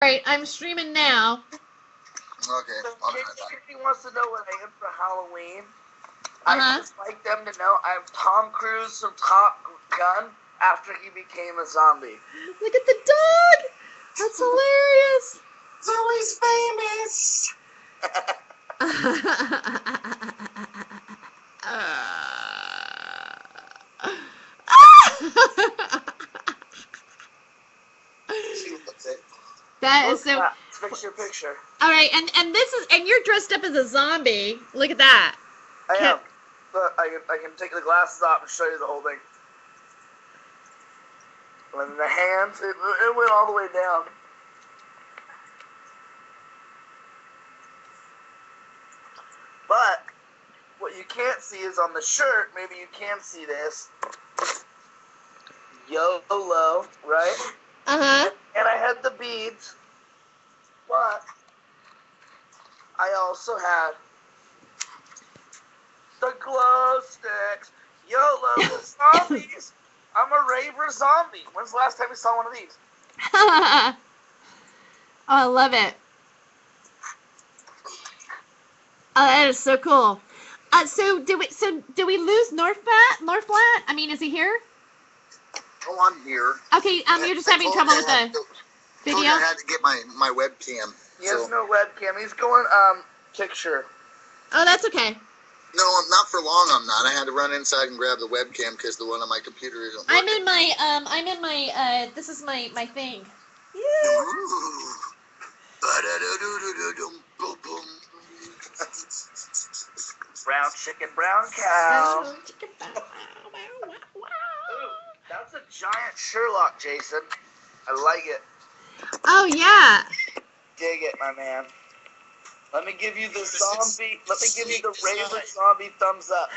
Alright, I'm streaming now. Okay. So Casey wants to know what I am for Halloween. Uh-huh. I'd just like them to know I'm Tom Cruise from Top Gun after he became a zombie. Look at the dog! That's hilarious! Zoe's famous! That is so. Fix your picture. All right, and this is, and you're dressed up as a zombie. Look at that. I am. But I can take the glasses off and show you the whole thing. And the hands, it went all the way down. But what you can't see is on the shirt. Maybe you can see this. YOLO, right? Uh-huh. And I had the beads, but I also had the glow sticks. YOLO, the zombies. I'm a raver zombie. When's the last time you saw one of these? Oh, I love it. Oh, that is so cool. So did we lose Norphblat? I mean, is he here? Oh, I'm here. Okay, you're just having trouble with the video? I had to get my webcam. He has no webcam. He's going picture. Oh, that's okay. No, I'm not for long. I'm not. I had to run inside and grab the webcam because the one on my computer isn't working. This is my thing. Brown chicken, brown cow. Ooh, that's a giant Sherlock, Jason. I like it. Oh, yeah. Dig it, my man. Let me give you the zombie. Let me give you the Raver zombie thumbs up.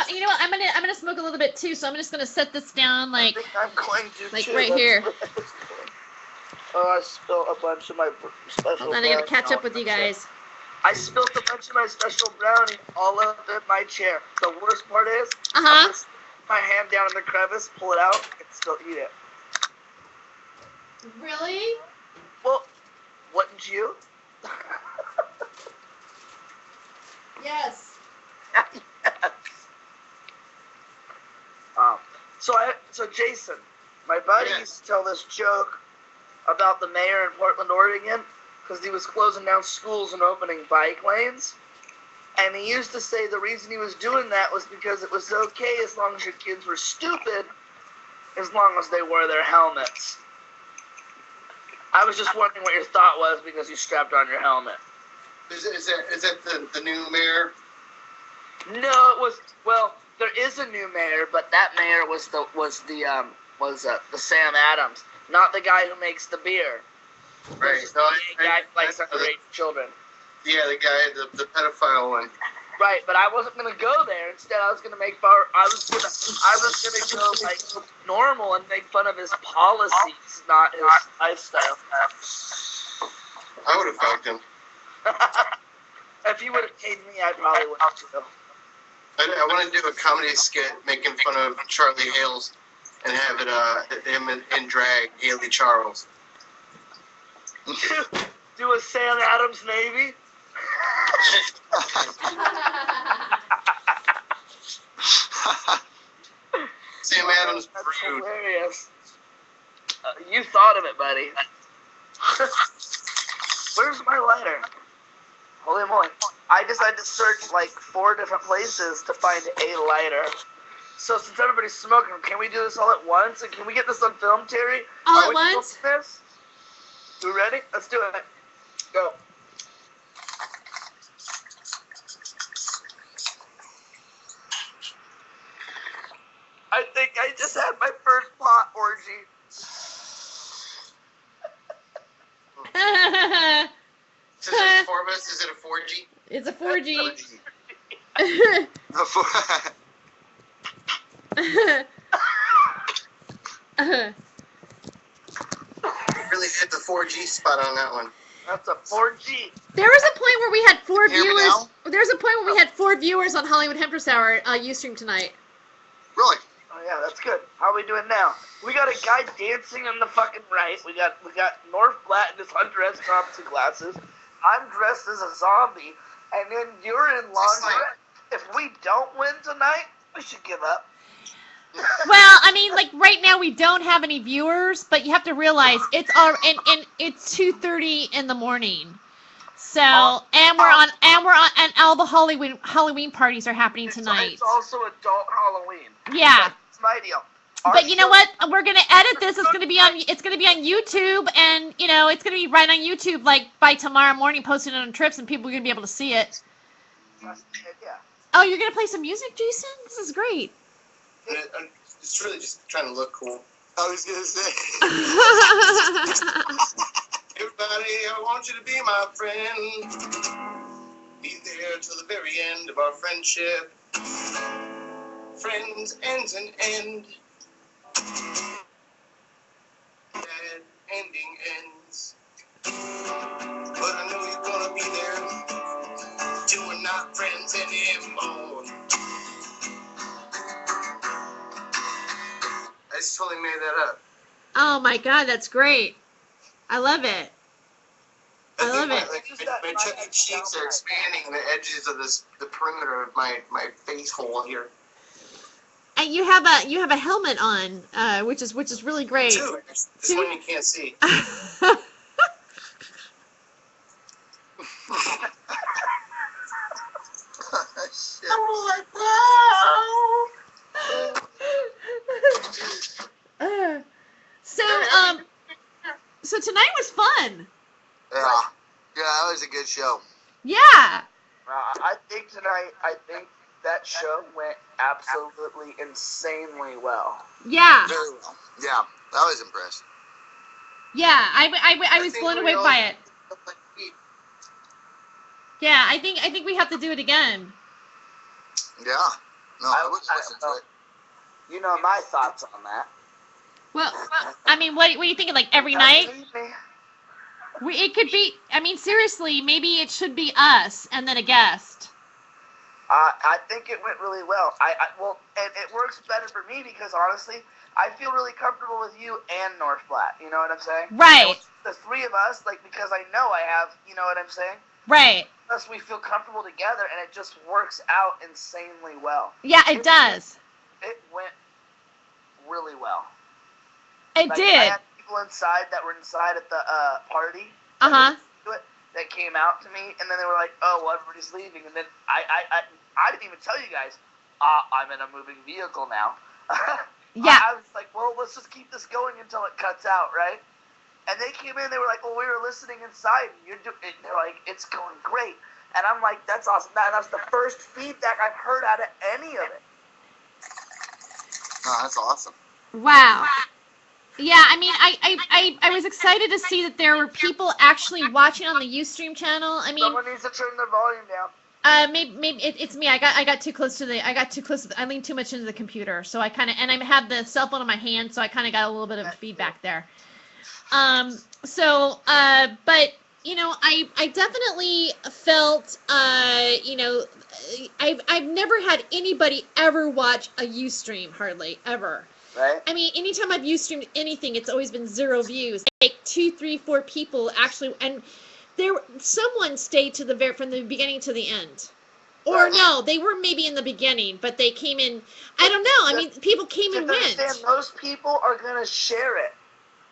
You know what? I'm gonna smoke a little bit too, so I'm just gonna set this down I think I'm going to like too. right here. Oh, I spilled a bunch of my special. Hold on, I gotta catch up with you guys. I spilled a bunch of my special brownie all up in my chair. The worst part is, Uh-huh. put my hand down in the crevice, pull it out, and still eat it. Really? Well, wouldn't you? Yes. Yes. So Jason, my buddy used to tell this joke about the mayor in Portland, Oregon, because he was closing down schools and opening bike lanes. And he used to say the reason he was doing that was because it was okay as long as your kids were stupid, as long as they wore their helmets. I was just wondering what your thought was because you strapped on your helmet. Is that the new mayor? No, it was, well, there is a new mayor, but that mayor was the Sam Adams, not the guy who makes the beer. Right. The guy who likes underage children. Yeah, the guy, the pedophile one. Right, but I wasn't gonna go there. Instead, I was gonna I was gonna go like normal and make fun of his policies, not his lifestyle. I would have fucked him. If he would have paid me, I probably would have too. I want to do a comedy skit making fun of Charlie Hales and have it him in drag, Haley Charles. Do a Sam Adams Navy. Sam Adams. That's hilarious. You thought of it, buddy. Where's my lighter? Holy moly. I decided to search like 4 different places to find a lighter. So since everybody's smoking, can we do this all at once? And can we get this on film, Terry? All at once? This? You ready? Let's do it. Go. I think I just had my first pot orgy. So is it 4 of us? Is it a 4G? It's a 4G. Really hit the 4G spot on that one. That's a 4G. There was a point where we had 4 Hear me viewers. now? There's a point where we had 4 viewers on Hollywood Hemptress Hour Ustream tonight. Really? That's good. How are we doing now? We got a guy dancing on the fucking right. We got Norphblat in his undressed Thompson glasses. I'm dressed as a zombie, and then you're in lingerie. If we don't win tonight, we should give up. Well, I mean, like right now we don't have any viewers, but you have to realize it's it's 2:30 in the morning. So, and all the Halloween parties are happening tonight. It's also adult Halloween. Yeah. It's my deal. But you know what? We're gonna edit this. It's gonna be on YouTube, and it's gonna be right on YouTube like by tomorrow morning, posted it on Trips, and people are gonna be able to see it. Yeah. Oh, you're gonna play some music, Jason? This is great. It's really just trying to look cool. I was gonna say. Everybody, I want you to be my friend. Be there till the very end of our friendship. Friends ends and end. Bad ending ends. But I know you're gonna be there till we're not friends anymore. I just totally made that up. Oh my God, that's great. I love it. I love it. My Chuck E. Cheeks are expanding the edges of the perimeter of my face hole here. And you have a helmet on, which is really great. This one you can't see. Shit. So tonight was fun. Yeah, that was a good show. Yeah. I think that show went absolutely insanely well. Yeah. Very well. Yeah, I was impressed. Yeah, I was blown away by it. Yeah, I think we have to do it again. Yeah. No, I would listen to it. You know my thoughts on that. Well, I mean, what are you thinking? Like every night? It could be. I mean, seriously, maybe it should be us and then a guest. I think it went really well. It works better for me because honestly, I feel really comfortable with you and Norphblat. You know what I'm saying? Right. The three of us, because I know I have. You know what I'm saying? Right. Plus, we feel comfortable together, and it just works out insanely well. Yeah, it does. It went really well. It did. I had people inside that were inside at the party. That came out to me, and then they were like, "Oh, well, everybody's leaving," and then I didn't even tell you guys. I'm in a moving vehicle now. Yeah. I was like, well, let's just keep this going until it cuts out, right? And they came in, they were like, well, we were listening inside, and they're like, it's going great. And I'm like, that's awesome. That's the first feedback I've heard out of any of it. Oh, that's awesome. Wow. Yeah, I mean, I was excited to see that there were people actually watching on the Ustream channel. I mean, someone needs to turn their volume down. Maybe it's me. I got too close to I leaned too much into the computer, so I kind of, and I had the cell phone in my hand, so I kind of got a little bit of feedback there. But I definitely felt, I've never had anybody ever watch a Ustream, hardly ever. Right. I mean, anytime I've Ustreamed anything, it's always been 0 views. Like 2, 3, 4 people actually, and someone stayed from the beginning to the end. Or no, they were maybe in the beginning, but they came in. I don't know. I mean, people came and went. Those people are gonna share it,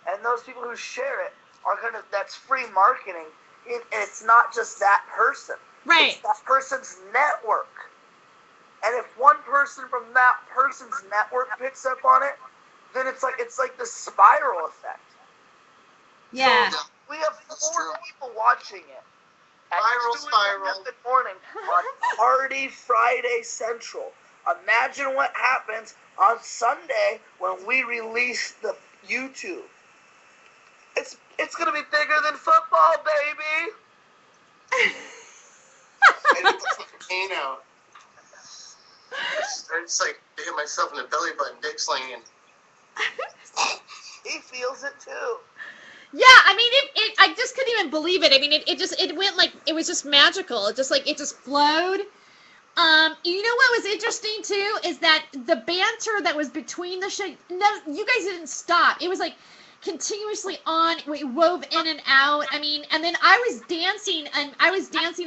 and those people who share it are gonna. That's free marketing. It's not just that person. Right. It's that person's network. And if one person from that person's network picks up on it, then it's like the spiral effect. Yeah. So we have 4 people watching it. Spiral. Good morning on Party Friday Central. Imagine what happens on Sunday when we release the YouTube. It's gonna be bigger than football, baby. I took the fucking cane out. I just like hit myself in the belly button, dick slinging. He feels it too. Yeah, I mean, I just couldn't even believe it. I mean, it went like, it was just magical. It just flowed. You know what was interesting too is that the banter that was between the show. No, you guys didn't stop. It was like continuously on. We wove in and out. I mean, and then I was dancing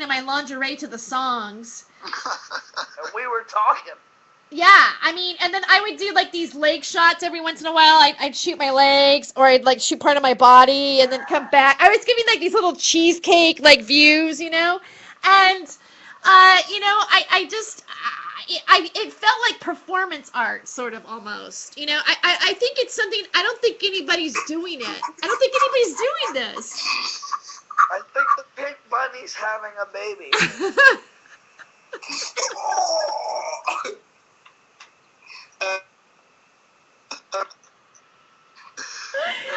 in my lingerie to the songs. And we were talking. Yeah, I mean, and then I would do like these leg shots every once in a while. I'd shoot my legs, or I'd like shoot part of my body, and then come back. I was giving like these little cheesecake like views, you know, and you know, it felt like performance art, sort of almost. You know, I think it's something. I don't think anybody's doing it. I don't think anybody's doing this. I think the pink bunny's having a baby.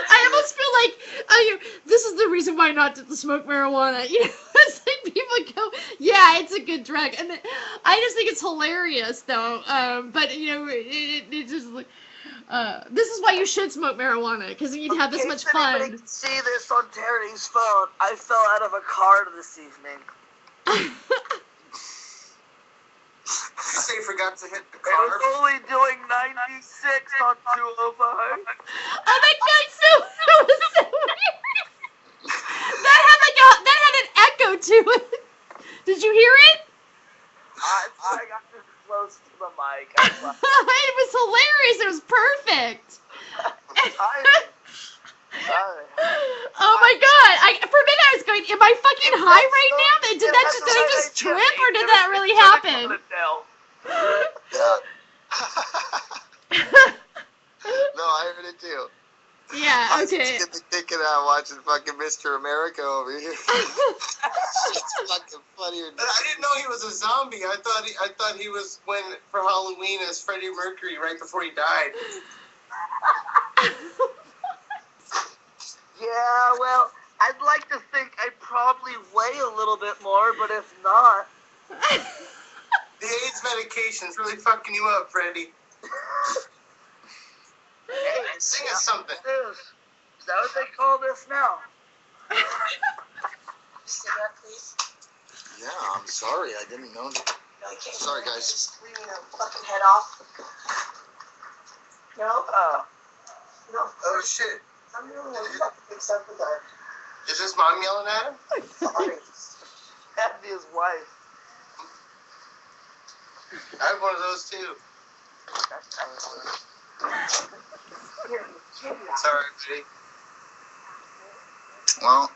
I almost feel like this is the reason why not to smoke marijuana. You know, it's like people go, yeah, it's a good drug, and I just think it's hilarious, though. But you know, it just like this is why you should smoke marijuana, because you'd have this much fun. Anybody can see this on Terry's phone. I fell out of a car this evening. You say you forgot to hit the It car? was only doing 96 on 205. Oh my God, that was so weird. That had an echo to it. Did you hear it? I got too close to the mic. It was hilarious. It was perfect. Oh my God! For a minute I was going, "Am I fucking high right now? Did I just trip, or did that really happen?" Yeah. No, I heard it too. Yeah. I Okay. was getting the kick out watching fucking Mr. America over here. It's fucking funnier. But I didn't know he was a zombie. I thought he was for Halloween as Freddie Mercury right before he died. Yeah, well, I'd like to think I probably weigh a little bit more, but if not... The AIDS medication's really fucking you up, Freddie. Hey, Sing us something. Is that what they call this now? Say that, please. Yeah, I'm sorry. I didn't know. No, you can't. Sorry, guys. Just screaming your fucking head off. No? Oh. No. Oh shit. I'm the only one who fucking thinks up with that. Is his mom yelling at him? Sorry. That'd be his wife. I have one of those too. Here, give me that. Sorry, buddy. Well,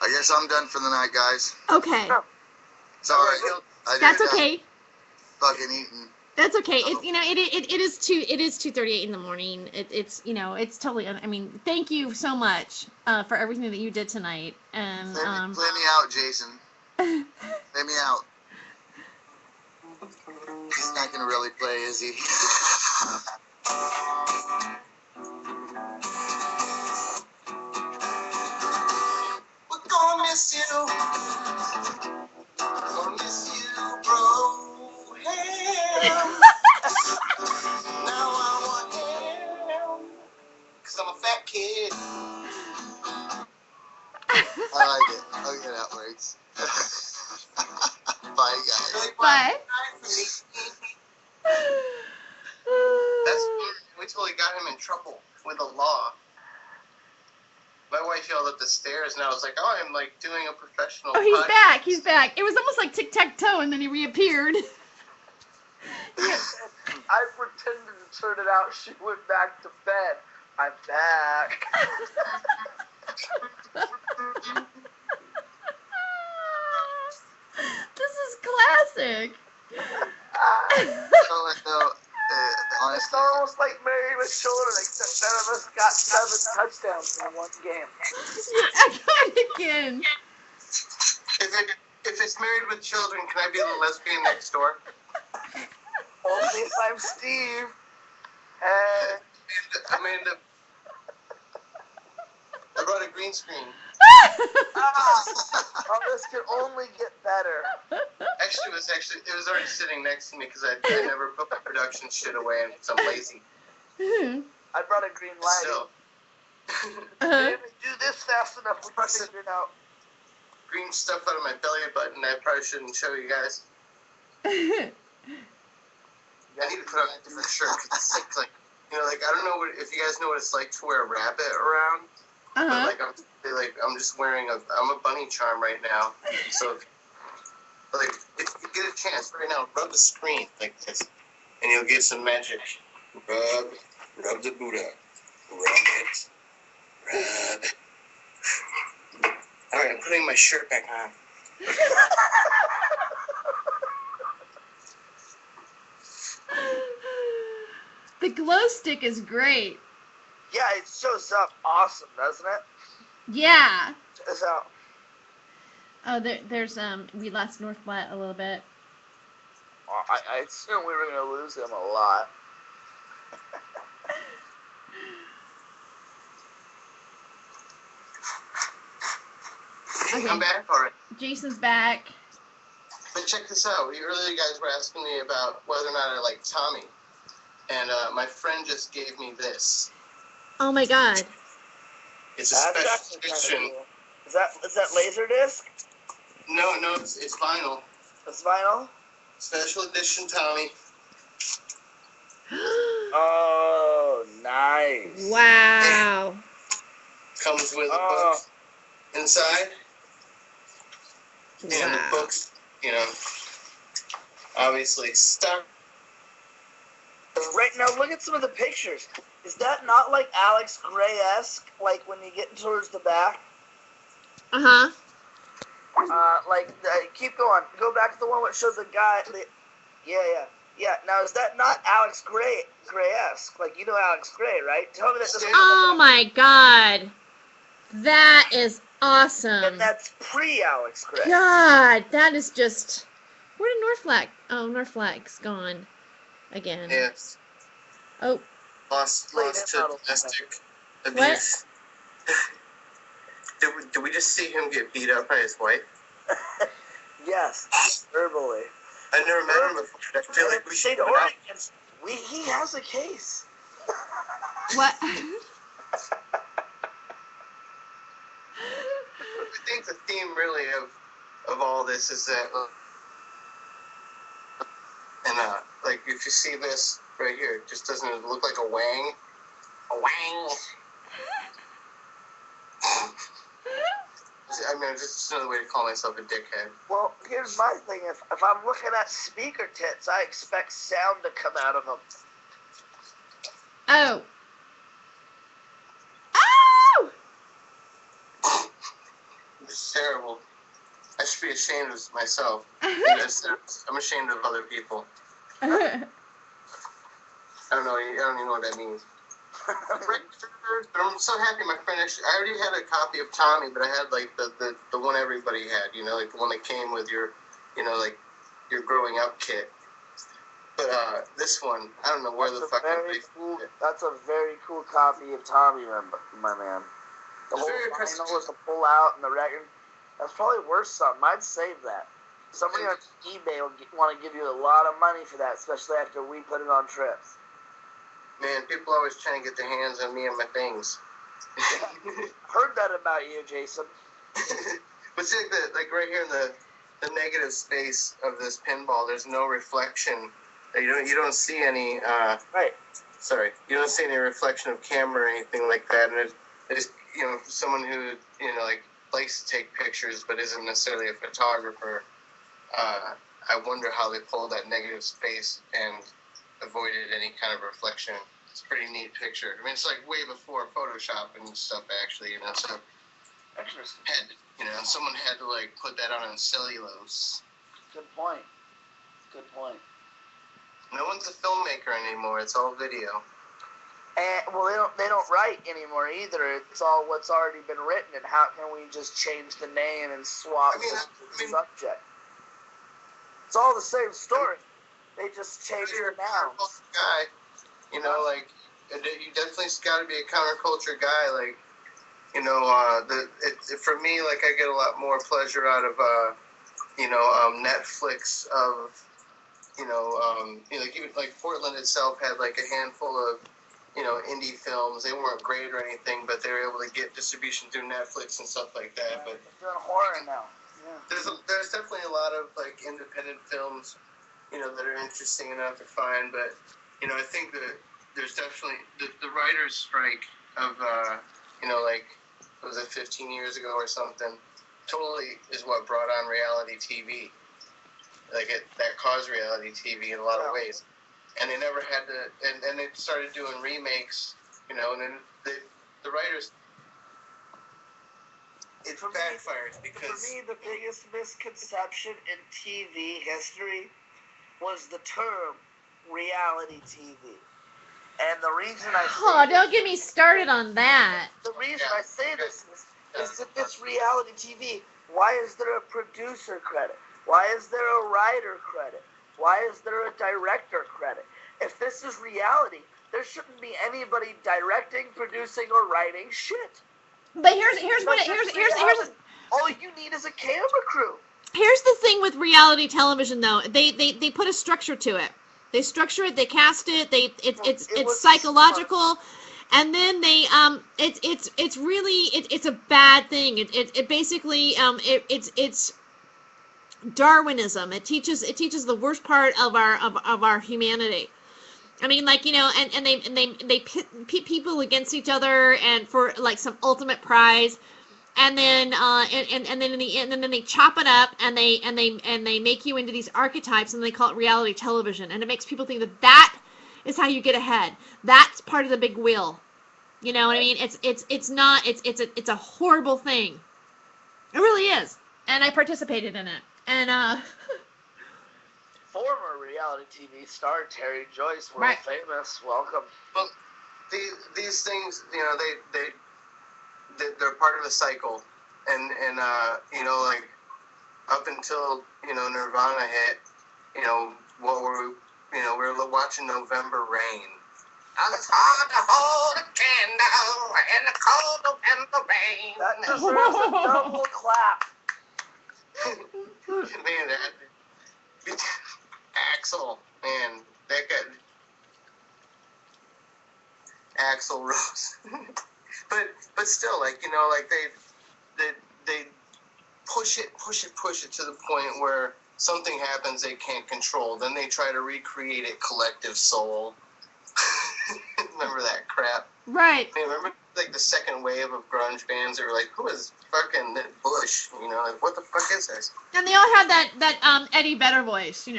I guess I'm done for the night, guys. Okay. Sorry. I That's did okay. Fucking eating. That's okay. It's it is 2:38 in the morning. It's it's totally. I mean, thank you so much for everything that you did tonight. And Play me out, Jason. Play me out. He's not gonna really play, is he? We're gonna miss you. Gonna miss you, bro. Hey. Now I want him. 'Cause I'm a fat kid. I like it. Okay, that works. Bye, guys. Bye. We totally got him in trouble with the law. My wife yelled up the stairs, and I was like, "Oh, I'm like doing a professional." Oh, he's podcast." back. He's back. It was almost like tic-tac-toe, and then he reappeared. I pretended to turn it out. She went back to bed. I'm back. This is classic. It's Honestly, almost like Married with Children, except none of us got 7 touchdowns in one game. I got it again. If it's Married with Children, can I be the lesbian next door? Only if I'm Steve. Hey. Amanda. I brought a green screen. Oh, this can only get better. Actually, it was already sitting next to me because I never put my production shit away and I'm lazy. I brought a green light. So, We didn't do this fast enough. We figured it out. green stuff out of my belly button I probably shouldn't show you guys. I need to put on a different shirt because it's like, you know, like I don't know if you guys know what it's like to wear a rabbit around, but like I'm just wearing I'm a bunny charm right now. So, like, if you get a chance right now, rub the screen like this, and you'll get some magic. Rub the Buddha, rub it. All right, I'm putting my shirt back on. The glow stick is great. Yeah, it shows up awesome, doesn't it? Yeah. So, Oh, there's we lost Norphblat a little bit. I assume we were going to lose him a lot. Okay. I'm back, all right. Jason's back. But check this out. Earlier, you guys were asking me about whether or not I like Tommy. And my friend just gave me this. Oh my god. It's a special edition. Is that Laserdisc? No, it's vinyl. It's vinyl? Special edition Tommy. Oh, nice. Wow. Comes with a book inside. And the Wow. books, you know, obviously stuck. Right now, look at some of the pictures. Is that not like Alex Gray-esque? Like when you get towards the back? Uh-huh. Keep going. Go back to the one that shows the guy. Yeah. Now, is that not Alex Gray-esque? Like, you know Alex Gray, right? Tell me that doesn't. Oh my god. That is awesome. And that's pre-Alex Gray. God, that is just... Where did Norphblat... Oh, Norphblat's gone. Again. Yes. Oh. Lost to domestic abuse. Did we just see him get beat up by his wife? Yes, verbally. I never met him before. I feel like we should know. He has a case. What? I think the theme really of all this is that, like if you see this right here, it just doesn't look like a wang. A wang. I mean, it's just another way to call myself a dickhead. Well, here's my thing. If I'm looking at speaker tits, I expect sound to come out of them. Oh. Oh! It's terrible. I should be ashamed of myself. I'm ashamed of other people. I don't even know what that means. But I'm so happy my friend actually, I already had a copy of Tommy, but I had like the one everybody had, you know, like the one that came with your, you know, like your growing up kit. But this one, I don't know where the fuck that's a very cool copy of Tommy, my man. The whole vinyl with the pull out and the record. That's probably worth something. I'd save that. Somebody on eBay will want to give you a lot of money for that, especially after we put it on trips. Man, people are always trying to get their hands on me and my things. Heard that about you, Jason. But see, like right here in the negative space of this pinball, there's no reflection. You don't see any. Right. Sorry, you don't see any reflection of camera or anything like that. And there's you know, someone who like likes to take pictures but isn't necessarily a photographer. I wonder how they pulled that negative space and avoided any kind of reflection. It's a pretty neat picture. I mean, it's like way before Photoshop and stuff, actually, you know. So, someone had to like put that on cellulose. Good point. No one's a filmmaker anymore. It's all video. And well, they don't write anymore either. It's all what's already been written. And how can we just change the name and swap the subject? It's all the same story. They just changed the nouns. Guy, you definitely got to be a counterculture guy. Like, for me, like I get a lot more pleasure out of, Netflix of, even like Portland itself had like a handful of, indie films. They weren't great or anything, but they were able to get distribution through Netflix and stuff like that. But they're doing horror now. Yeah. There's definitely a lot of like independent films that are interesting enough to find. But, I think that there's definitely the writer's strike of, like, was it 15 years ago or something, totally is what brought on reality TV. Like, that caused reality TV in a lot of ways. And they never had to, and they started doing remakes, and then the writers, it backfires because... For me, the biggest misconception in TV history was the term reality TV. And the reason I say don't get me started on that. The reason I say this is that this reality TV, why is there a producer credit? Why is there a writer credit? Why is there a director credit? If this is reality, there shouldn't be anybody directing, producing, or writing shit. But here's all you need is a camera crew. Here's the thing with reality television, though. They put a structure to it. They structure it. They cast it. It's psychological, and then it's a bad thing. It basically it's Darwinism. It teaches the worst part of our humanity. I mean, like, and they pit people against each other and for like some ultimate prize. And then, and then in the end, and then they chop it up, and they make you into these archetypes, and they call it reality television, and it makes people think that is how you get ahead. That's part of the big wheel. You know what I mean? It's a horrible thing. It really is, and I participated in it. And former reality TV star Tere Joyce, world famous. Welcome. Well, these things, they're part of a cycle, and like up until Nirvana hit, what were we were watching November Rain. It's hard to hold a candle in the cold November rain. That deserves a double clap. Man, that Axl, man, that guy, Axl Rose. But still, like, they push it to the point where something happens they can't control. Then they try to recreate it collective soul. Remember that crap? Right. I mean, remember like the second wave of grunge bands that were like, who is fucking Bush? Like, what the fuck is this? And they all had that Eddie Vedder voice, I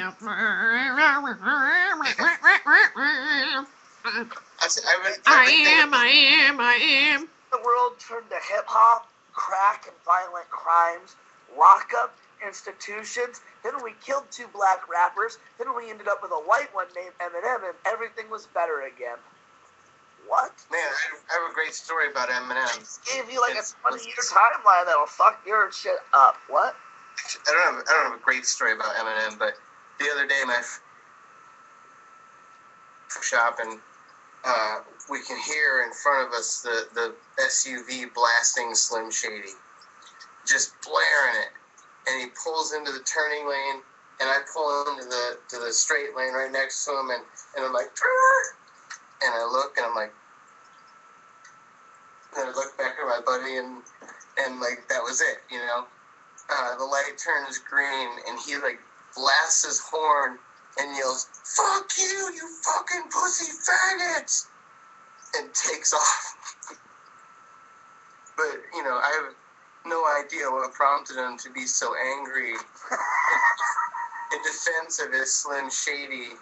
am. The world turned to hip-hop, crack, and violent crimes, lock-up, institutions. Then we killed 2 black rappers. Then we ended up with a white one named Eminem, and everything was better again. What? Man, I have a great story about Eminem. I just gave you like a 20-year timeline that'll fuck your shit up. What? I don't have a great story about Eminem, but the other day my shop and we can hear in front of us the SUV blasting Slim Shady, just blaring it, and he pulls into the turning lane, and I pull into the straight lane right next to him, and I'm like, and I look, and I'm like, and I look back at my buddy, and like that was it, the light turns green, and he like blasts his horn and yells, "Fuck you, you fucking pussy faggots!" and takes off. But, I have no idea what prompted him to be so angry in defense of his Slim Shady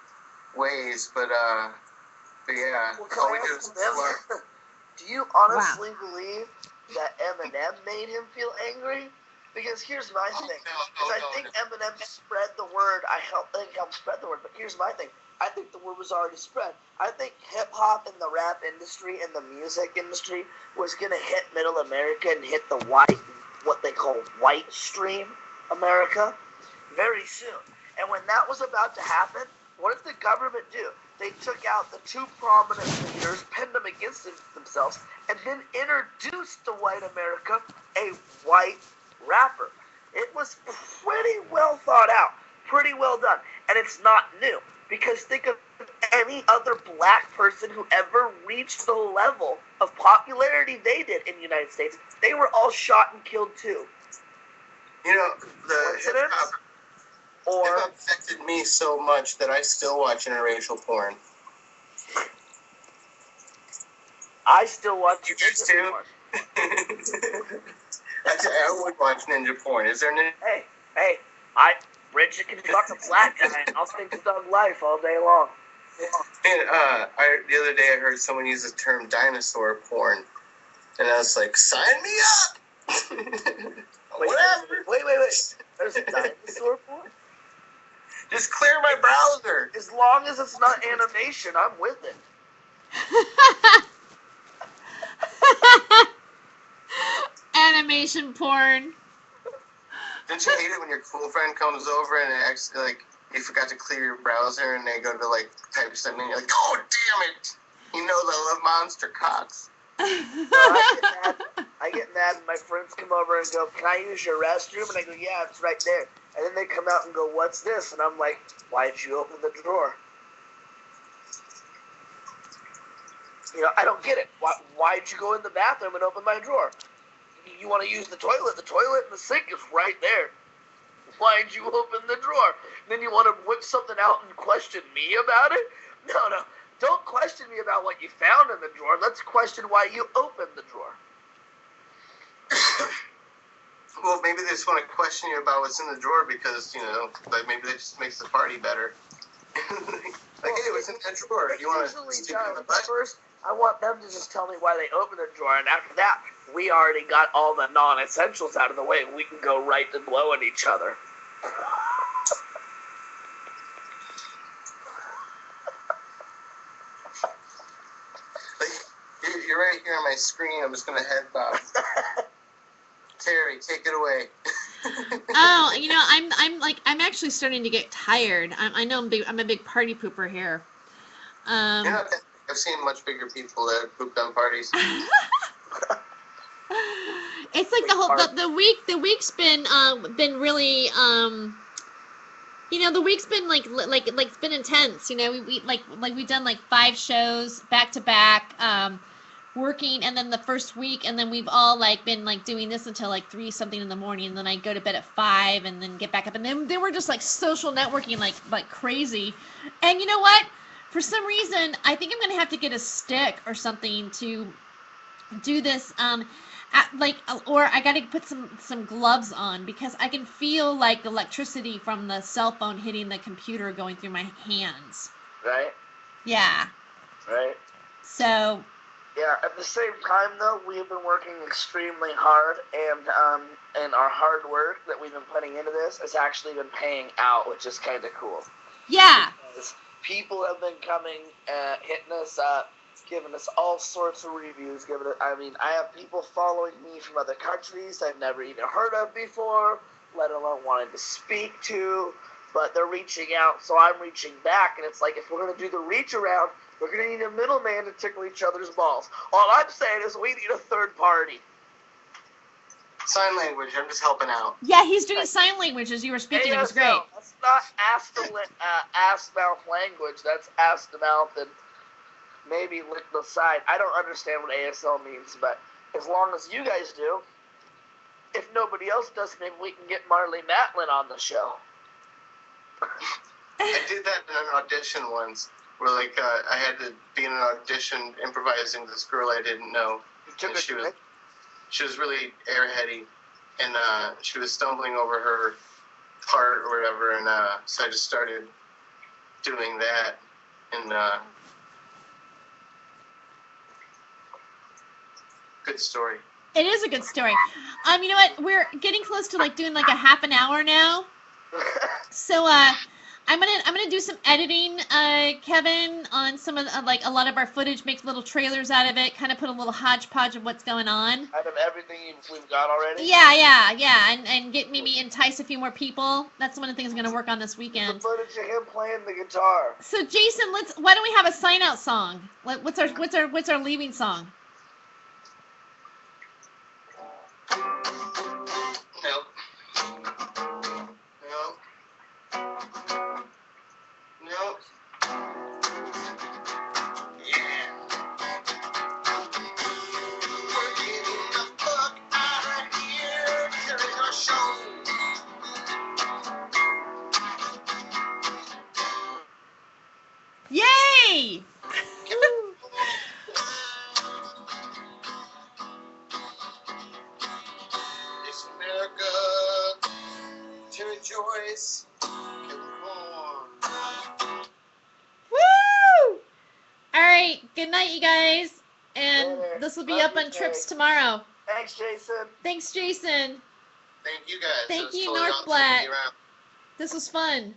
ways, but yeah. Well, do you honestly believe that Eminem made him feel angry? Because here's my thing. I think Eminem spread the word. I think helped spread the word. But here's my thing. I think the word was already spread. I think hip-hop and the rap industry and the music industry was going to hit middle America and hit the what they call white stream America very soon. And when that was about to happen, what did the government do? They took out the 2 prominent leaders, pinned them against themselves, and then introduced to white America a white rapper. It was pretty well thought out, pretty well done, and it's not new. Because think of any other black person who ever reached the level of popularity they did in the United States. They were all shot and killed too. The Or it affected me so much that I still watch interracial porn. I still watch You just too? I would watch ninja porn. Is there ninja? Hey, Bridget can fuck a black guy, and I'll think Thug Life all day long. And, the other day I heard someone use the term dinosaur porn, and I was like, sign me up! Whatever. Wait. There's a dinosaur porn? Just clear my browser. As long as it's not animation, I'm with it. Animation porn. Don't you hate it when your cool friend comes over and it actually, like, you forgot to clear your browser and they go to, like, type something and you're like, oh, damn it! You know they love monster cocks. I get mad when my friends come over and go, can I use your restroom? And I go, yeah, it's right there. And then they come out and go, what's this? And I'm like, why'd you open the drawer? You know, I don't get it. Why'd you go in the bathroom and open my drawer? You want to use the toilet? The toilet and the sink is right there. Why'd you open the drawer? Then you want to whip something out and question me about it? No. Don't question me about what you found in the drawer. Let's question why you opened the drawer. Well, maybe they just want to question you about what's in the drawer because, you know, like maybe that just makes the party better. Like, hey, what's in that drawer? You want to stick it in the butt? First, I want them to just tell me why they opened the drawer, and after that, we already got all the non-essentials out of the way. We can go right to blowing each other. You're right here on my screen. I'm just gonna head bob. Terry, take it away. Oh, you know, I'm actually starting to get tired. I know I'm a big party pooper here. Yeah, I've seen much bigger people that have pooped on parties. It's like the week's been really you know, the week's been like it's been intense. You know, we've done like 5 shows back to back, working, and then the first week, and then we've all like been like doing this until like 3 something in the morning, and then I go to bed at 5 and then get back up, and then we're just like social networking like crazy. And you know what? For some reason, I think I'm gonna have to get a stick or something to do this. Or I gotta put some gloves on because I can feel like the electricity from the cell phone hitting the computer going through my hands. Right? Yeah. Right. So. Yeah. At the same time, though, we have been working extremely hard, and our hard work that we've been putting into this has actually been paying out, which is kind of cool. Yeah. Because people have been coming, hitting us up, giving us all sorts of reviews. I have people following me from other countries I've never even heard of before, let alone wanting to speak to, but they're reaching out, so I'm reaching back, and it's like, if we're going to do the reach around, we're going to need a middleman to tickle each other's balls. All I'm saying is we need a third party. Sign language, I'm just helping out. Yeah, he's doing sign language as you were speaking. It was great. No, that's not ass-mouth language, that's ass-to-mouth and maybe lick the side. I don't understand what ASL means, but as long as you guys do, if nobody else does, maybe we can get Marley Matlin on the show. I did that in an audition once, where like I had to be in an audition improvising with this girl I didn't know. And she was really airheady, and she was stumbling over her part or whatever, and so I just started doing that, and good story. It is a good story. You know what? We're getting close to like doing like a half an hour now. So I'm gonna do some editing, Kevin, on some of the, like a lot of our footage, make little trailers out of it, kind of put a little hodgepodge of what's going on. Out of everything we've got already. Yeah, and maybe entice a few more people. That's one of the things I'm gonna work on this weekend. The footage of him playing the guitar. So Jason, why don't we have a sign out song? What's our leaving song? Nope. Yeah. We're getting the fuck out of here. There is our show. Joyce. Keep going. Woo! All right. Good night, you guys. And Later. this will be Love up you, on Trips Jake. tomorrow. Thanks, Jason. Thanks, Jason. Thank you guys. Thank It was you, totally awesome to Norphblat. be around. This was fun.